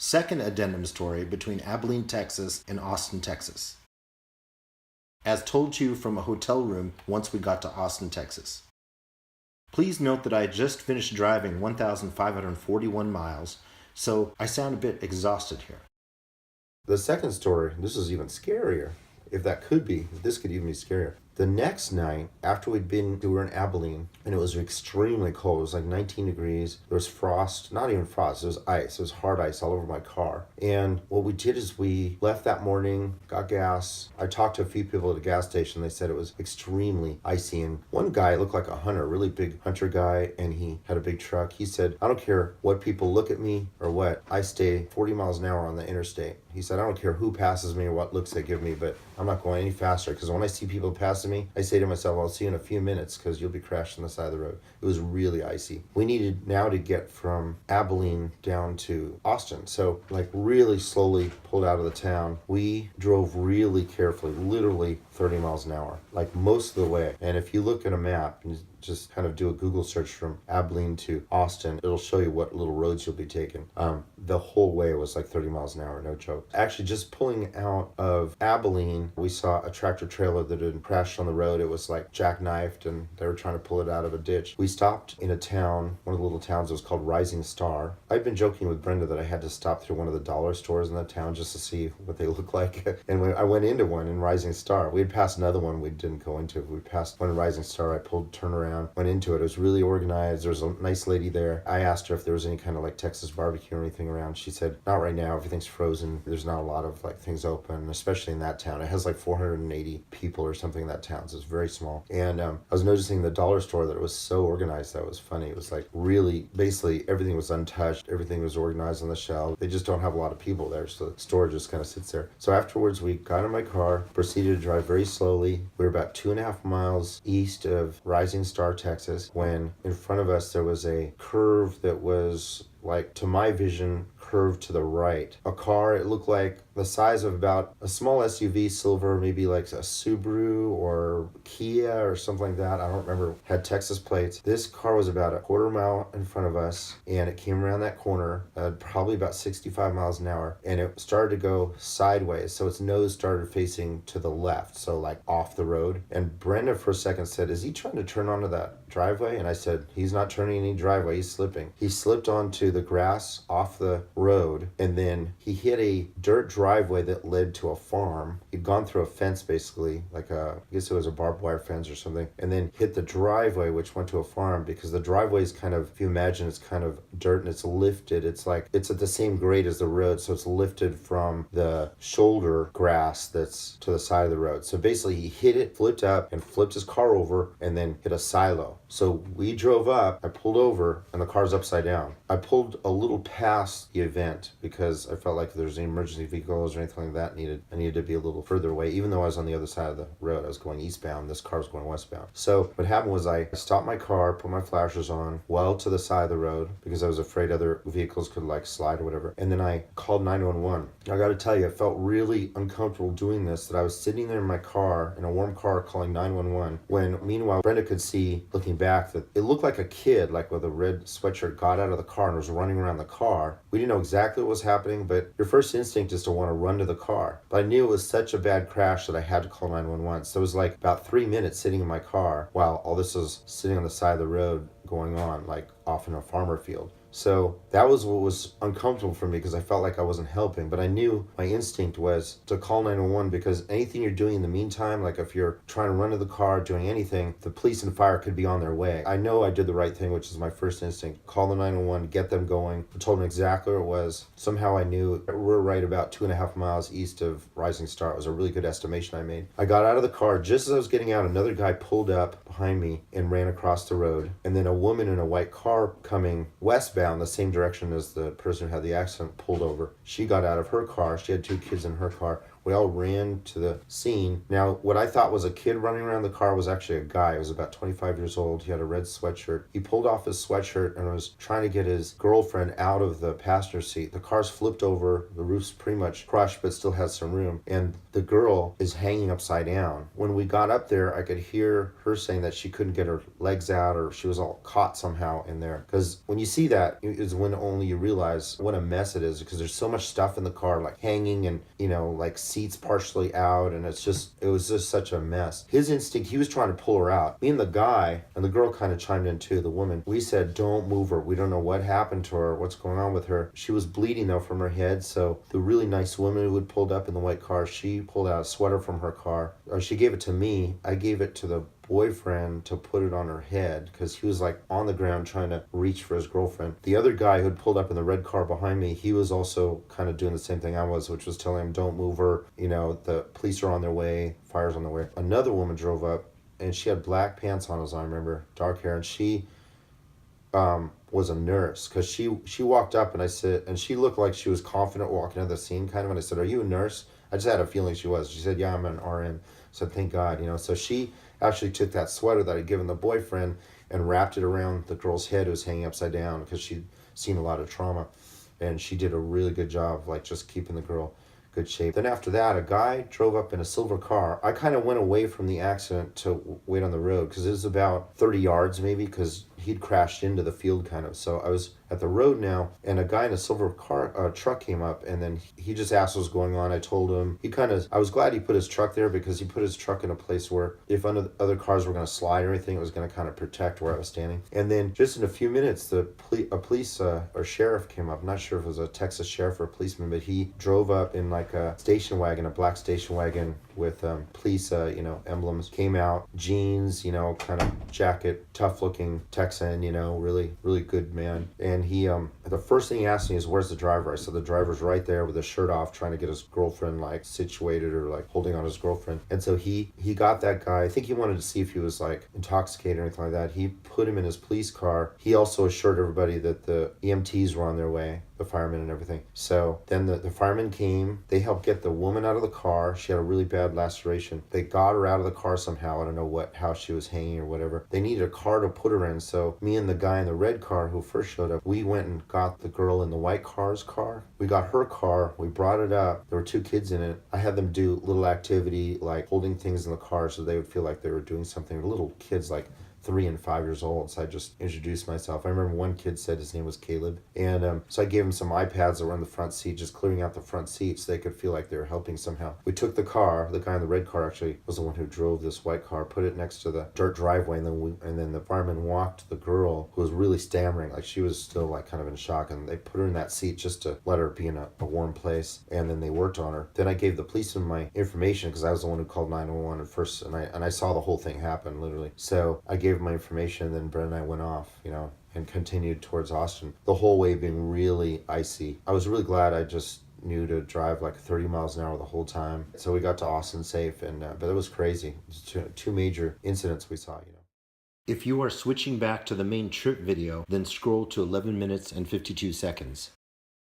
second addendum story between Abilene, Texas and Austin, Texas. As told to you from a hotel room once we got to Austin, Texas. Please note that I had just finished driving 1,541 miles, so I sound a bit exhausted here. The second story, this is even scarier. If that could be, this could even be scarier. The next night, after we were in Abilene, and it was extremely cold. It was like 19 degrees. There was frost, not even frost, it was ice. It was hard ice all over my car. And what we did is we left that morning, got gas. I talked to a few people at the gas station. They said it was extremely icy. And one guy looked like a hunter, a really big hunter guy, and he had a big truck. He said, I don't care what people look at me or what, I stay 40 miles an hour on the interstate. He said, I don't care who passes me or what looks they give me, but I'm not going any faster, because when I see people passing me, I say to myself, I'll see you in a few minutes because you'll be crashed on the side of the road. It was really icy. We needed now to get from Abilene down to Austin. So really slowly pulled out of the town. We drove really carefully, literally 30 miles an hour, like most of the way. And if you look at a map and just kind of do a Google search from Abilene to Austin, it'll show you what little roads you'll be taking. The whole way was like 30 miles an hour, no joke. Actually, just pulling out of Abilene, we saw a tractor trailer that had crashed on the road. It was like jackknifed and they were trying to pull it out of a ditch. We stopped in a town, one of the little towns. It was called Rising Star. I've been joking with Brenda that I had to stop through one of the dollar stores in that town just to see what they look like. And I went into one in Rising Star. We had passed another one we didn't go into. We passed one in Rising Star. I turned around, went into it. It was really organized. There was a nice lady there. I asked her if there was any kind of like Texas barbecue or anything around. She said, not right now. Everything's frozen. There's not a lot of like things open, especially in that town. It has like 480 people or something in that town. So it's very small. And I was noticing the dollar store that it was so organized. That was funny. It was like really, basically everything was untouched. Everything was organized on the shelf. They just don't have a lot of people there. So the store just kind of sits there. So afterwards we got in my car, proceeded to drive very slowly. We were about 2.5 miles east of Rising Star, Texas, when in front of us there was a curve that was like, to my vision, curved to the right. A car, it looked like the size of about a small SUV, silver, maybe like a Subaru or Kia or something like that. I don't remember. Had Texas plates. This car was about a quarter mile in front of us, and it came around that corner, probably about 65 miles an hour, and it started to go sideways. So its nose started facing to the left, so like off the road. And Brenda for a second said, is he trying to turn onto that driveway? And I said, he's not turning any driveway, he's slipping. He slipped onto the grass off the road, and then he hit a dirt driveway that led to a farm. He'd gone through a fence, basically, like I guess it was a barbed wire fence or something, and then hit the driveway, which went to a farm, because the driveway is kind of, if you imagine, it's kind of dirt and it's lifted. It's like, it's at the same grade as the road, so it's lifted from the shoulder grass that's to the side of the road. So basically he hit it, flipped up, and flipped his car over, and then hit a silo. So we drove up, I pulled over, and the car's upside down. I pulled a little past the event because I felt like if there's any emergency vehicles or anything like that I needed to be a little further away. Even though I was on the other side of the road, I was going eastbound, this car was going westbound. So what happened was I stopped my car, put my flashers on, well to the side of the road because I was afraid other vehicles could like slide or whatever. And then I called 911. I got to tell you, I felt really uncomfortable doing this, that I was sitting there in my car, in a warm car, calling 911, when meanwhile Brenda could see, looking back, that it looked like a kid, like with a red sweatshirt, got out of the car and was running around the car. We didn't know exactly what was happening, but your first instinct is to want to run to the car. But I knew it was such a bad crash that I had to call 911. So it was like about 3 minutes sitting in my car while all this was sitting on the side of the road going on, like off in a farmer field. So that was what was uncomfortable for me because I felt like I wasn't helping. But I knew my instinct was to call 911 because anything you're doing in the meantime, like if you're trying to run to the car, doing anything, the police and fire could be on their way. I know I did the right thing, which is my first instinct. Call the 911, get them going. I told them exactly where it was. Somehow I knew we're right about 2.5 miles east of Rising Star. It was a really good estimation I made. I got out of the car. Just as I was getting out, another guy pulled up behind me and ran across the road. And then a woman in a white car coming westbound the same direction as the person who had the accident pulled over. She got out of her car. She had 2 kids in her car. We all ran to the scene. Now, what I thought was a kid running around the car was actually a guy. He was about 25 years old. He had a red sweatshirt. He pulled off his sweatshirt and was trying to get his girlfriend out of the passenger seat. The car's flipped over. The roof's pretty much crushed, but still has some room. And the girl is hanging upside down. When we got up there, I could hear her saying that she couldn't get her legs out or she was all caught somehow in there. Because when you see that, that is when only you realize what a mess it is, because there's so much stuff in the car, like hanging and, like seats partially out. And it was just such a mess. His instinct, he was trying to pull her out. Me and the guy, and the girl kind of chimed in too, the woman, we said, don't move her. We don't know what happened to her, what's going on with her. She was bleeding though from her head. So the really nice woman who had pulled up in the white car, she pulled out a sweater from her car. She gave it to me. I gave it to the boyfriend to put it on her head, because he was like on the ground trying to reach for his girlfriend. The other guy who had pulled up in the red car behind me, he was also kind of doing the same thing I was, which was telling him, don't move her, the police are on their way, fire's on the way. Another woman drove up, and she had black pants on, as I remember, dark hair, and she was a nurse, because she walked up, and I said, and she looked like she was confident walking into the scene kind of, and I said, are you a nurse? I just had a feeling she was. She said, yeah, I'm an RN. I said, thank God, so she actually took that sweater that I'd given the boyfriend and wrapped it around the girl's head who was hanging upside down, because she'd seen a lot of trauma, and she did a really good job, like just keeping the girl good shape. Then after that, a guy drove up in a silver car. I kind of went away from the accident to wait on the road, because it was about 30 yards maybe, because he'd crashed into the field kind of. So I was at the road now, and a guy in a silver truck came up, and then he just asked what was going on. I told him. I was glad he put his truck there, because he put his truck in a place where if other cars were going to slide or anything, it was going to kind of protect where I was standing. And then just in a few minutes, a police or sheriff came up. I'm not sure if it was a Texas sheriff or a policeman, but he drove up in like a station wagon, a black station wagon with police, emblems. Came out, jeans, kind of jacket, tough looking Texan, really, really good man. And he, the first thing he asked me is, where's the driver? I said, the driver's right there with his shirt off, trying to get his girlfriend like situated, or like holding on his girlfriend. And so he got that guy. I think he wanted to see if he was like intoxicated or anything like that. He put him in his police car. He also assured everybody that the EMTs were on their way, the firemen and everything. So then the firemen came. They helped get the woman out of the car. She had a really bad laceration. They got her out of the car somehow. I don't know how she was hanging or whatever. They needed a car to put her in. So me and the guy in the red car who first showed up, we went and got the girl in the white car's car. We got her car. We brought it up. There were 2 kids in it. I had them do little activity like holding things in the car so they would feel like they were doing something. Little kids like 3 and 5 years old. So I just introduced myself. I remember one kid said his name was Caleb. And so I gave him some iPads that were in the front seat, just clearing out the front seat so they could feel like they were helping somehow. We took the car. The guy in the red car actually was the one who drove this white car, put it next to the dirt driveway. And then the fireman walked the girl, who was really stammering. Like she was still like kind of in shock. And they put her in that seat just to let her be in a warm place. And then they worked on her. Then I gave the policeman my information, because I was the one who called 911 at first. And I saw the whole thing happen, literally. So I gave my information, and then Brent and I went off, and continued towards Austin, the whole way being really icy. I was really glad I just knew to drive like 30 miles an hour the whole time. So we got to Austin safe, but it was crazy. It was two major incidents we saw, If you are switching back to the main trip video, then scroll to 11 minutes and 52 seconds.